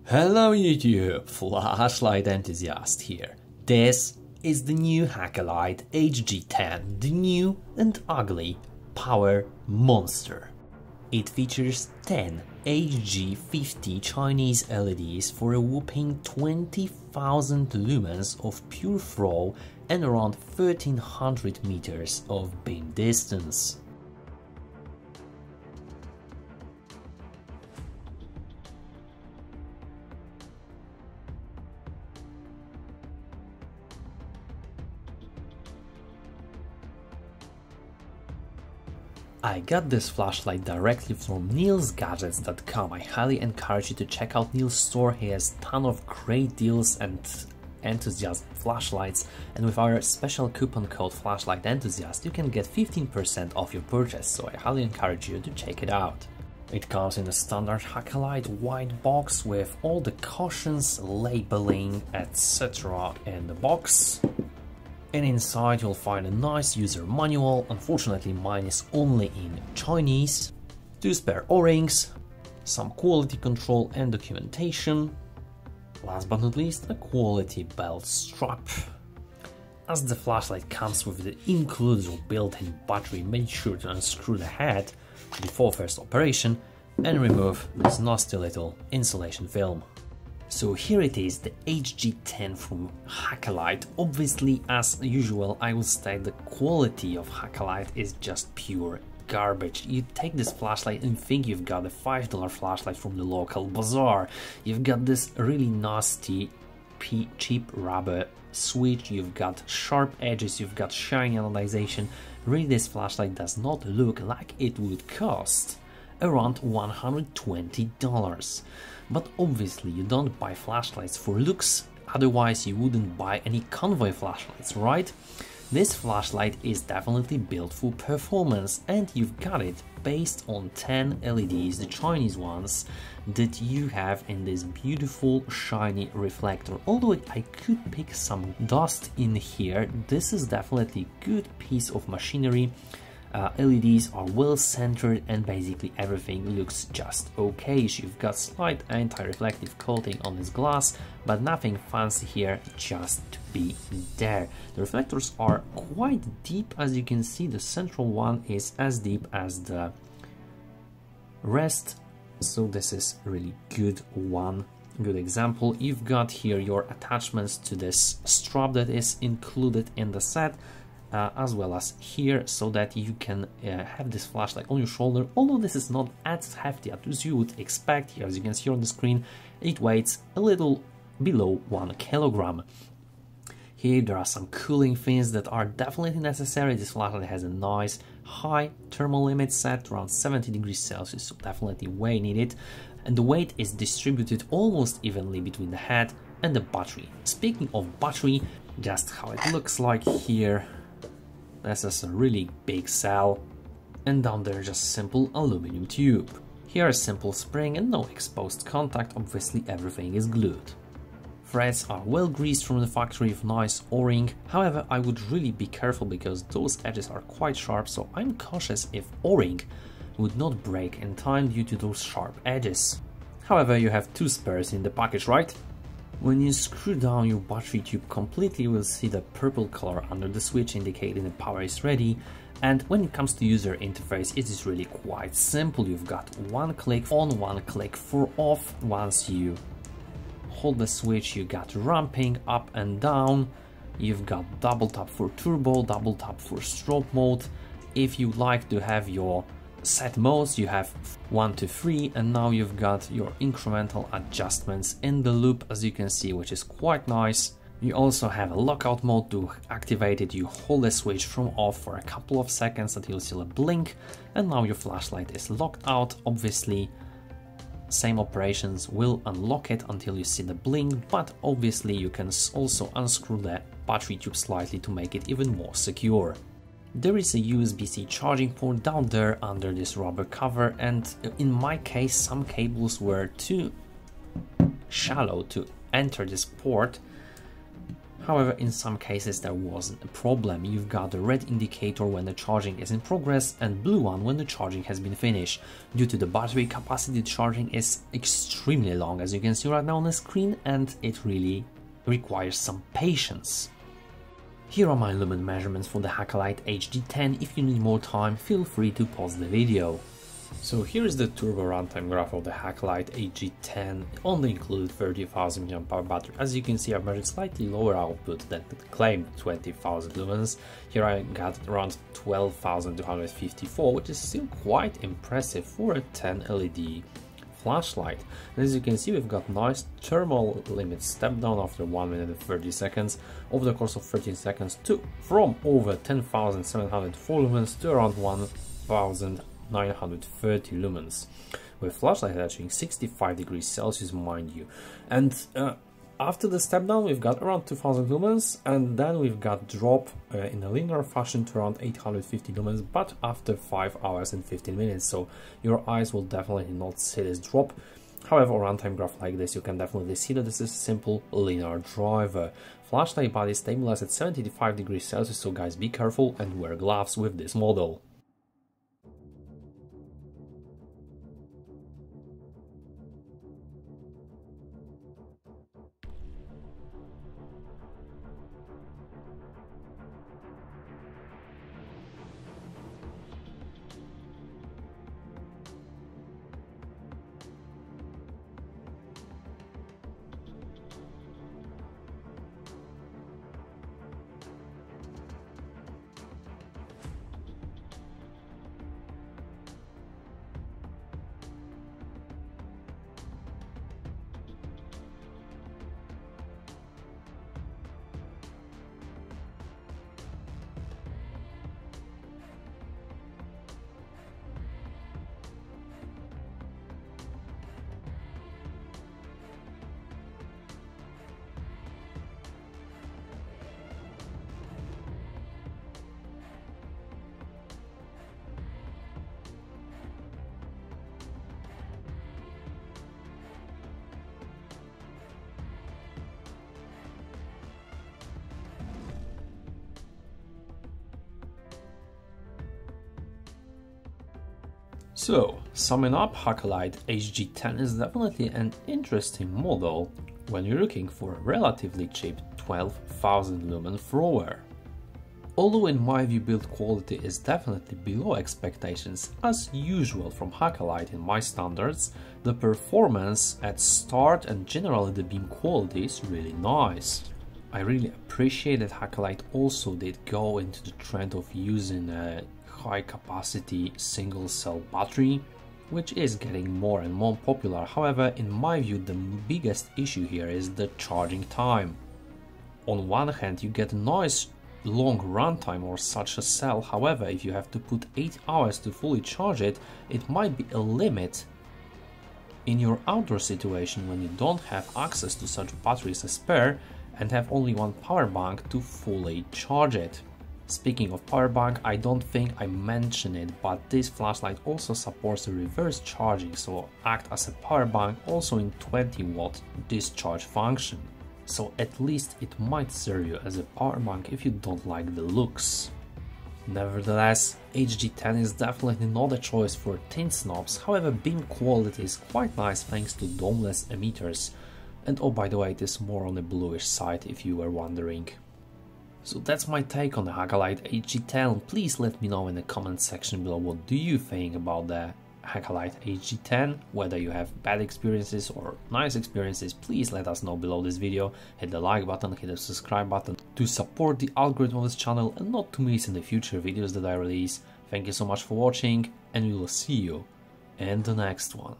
Hello YouTube, Flashlight Enthusiast here. This is the new Haikelite HG10, the new and ugly power monster. It features 10 HG50 Chinese LEDs for a whopping 20,000 lumens of pure flow and around 1300 meters of beam distance. I got this flashlight directly from neilsgadgets.com. I highly encourage you to check out Neil's store. He has a ton of great deals and enthusiast flashlights, and with our special coupon code Flashlight Enthusiast you can get 15% off your purchase, so I highly encourage you to check it out. It comes in a standard Haikelite white box with all the cautions, labeling, etc. in the box. And inside you'll find a nice user manual. Unfortunately mine is only in Chinese, 2 spare O-rings, some quality control and documentation, last but not least a quality belt strap. As the flashlight comes with the included or built-in battery, make sure to unscrew the head before first operation and remove this nasty little insulation film. So here it is, the HG10 from Haikelite. Obviously, as usual, I will state the quality of Haikelite is just pure garbage. You take this flashlight and think you've got a $5 flashlight from the local bazaar. You've got this really nasty, cheap rubber switch, you've got sharp edges, you've got shiny anodization. Really, this flashlight does not look like it would cost around $120. But obviously you don't buy flashlights for looks, otherwise you wouldn't buy any convoy flashlights, right? This flashlight is definitely built for performance, and you've got it based on 10 LEDs, the Chinese ones, that you have in this beautiful shiny reflector. Although I could pick some dust in here, this is definitely a good piece of machinery. LEDs are well centered and basically everything looks just okay. You've got slight anti-reflective coating on this glass, but nothing fancy here, just to be there. The reflectors are quite deep, as you can see. The central one is as deep as the rest, so this is really good example. You've got here your attachments to this strap that is included in the set, as well as here, so that you can have this flashlight on your shoulder. Although this is not as hefty as you would expect, here as you can see on the screen, it weighs a little below 1 kilogram. Here there are some cooling fins that are definitely necessary. This flashlight has a nice high thermal limit set around 70 degrees Celsius, so definitely way needed. And the weight is distributed almost evenly between the head and the battery. Speaking of battery, just how it looks like here. This is a really big cell, and down there just simple aluminum tube. Here a simple spring and no exposed contact, obviously everything is glued. Threads are well greased from the factory with nice O-ring, however I would really be careful because those edges are quite sharp, so I'm cautious if O-ring would not break in time due to those sharp edges. However, you have 2 spares in the package, right? When you screw down your battery tube completely, you will see the purple color under the switch indicating the power is ready. And when it comes to user interface, it is really quite simple. You've got 1 click on, 1 click for off. Once you hold the switch, you got ramping up and down. You've got double tap for turbo, double tap for strobe mode. If you like to have your set modes, you have 1 to 3, and now you've got your incremental adjustments in the loop, as you can see, which is quite nice. You also have a lockout mode. To activate it, you hold the switch from off for a couple of seconds until you see a blink, and now your flashlight is locked out. Obviously same operations will unlock it until you see the blink, but obviously you can also unscrew the battery tube slightly to make it even more secure. There is a USB-C charging port down there under this rubber cover, and in my case some cables were too shallow to enter this port, However, in some cases there wasn't a problem. You've got a red indicator when the charging is in progress and blue one when the charging has been finished. Due to the battery capacity, the charging is extremely long, as you can see right now on the screen, and it really requires some patience. Here are my lumen measurements for the Haikelite HG10. If you need more time, feel free to pause the video. So here is the turbo runtime graph of the Haikelite HG10. It only included 30,000 mAh battery. As you can see, I've measured slightly lower output than the claimed 20,000 lumens. Here I got around 12,254, which is still quite impressive for a 10 LED flashlight. And as you can see, we've got nice thermal limit step down after 1 minute and 30 seconds over the course of 13 seconds from over 10,704 lumens to around 1,930 lumens, with flashlight achieving 65 degrees Celsius, mind you. And after the step down, we've got around 2000 lumens, and then we've got drop in a linear fashion to around 850 lumens, but after 5 hours and 15 minutes, so your eyes will definitely not see this drop. However, on a runtime graph like this, you can definitely see that this is a simple linear driver. Flashlight body stabilized at 75 degrees Celsius, so guys, be careful and wear gloves with this model. So, summing up, Haikelite HG10 is definitely an interesting model when you're looking for a relatively cheap 12,000 lumen thrower. Although in my view build quality is definitely below expectations, as usual from Haikelite in my standards, the performance at start and generally the beam quality is really nice. I really appreciate that Haikelite also did go into the trend of using a high capacity single cell battery, which is getting more and more popular. However, in my view, the biggest issue here is the charging time. On one hand, you get a nice long runtime or such a cell. However, if you have to put 8 hours to fully charge it, it might be a limit in your outdoor situation when you don't have access to such batteries as spare and have only one power bank to fully charge it. Speaking of power bank, I don't think I mentioned it, but this flashlight also supports the reverse charging, so act as a power bank also in 20-watt discharge function. So at least it might serve you as a power bank if you don't like the looks. Nevertheless, HG10 is definitely not a choice for tin snobs. However, beam quality is quite nice thanks to domeless emitters. And oh, by the way, it is more on the bluish side if you were wondering. So that's my take on the Haikelite HG10. Please let me know in the comment section below what do you think about the Haikelite HG10, whether you have bad experiences or nice experiences. Please let us know below this video. Hit the like button, hit the subscribe button to support the algorithm of this channel and not to miss in the future videos that I release. Thank you so much for watching, and we will see you in the next one.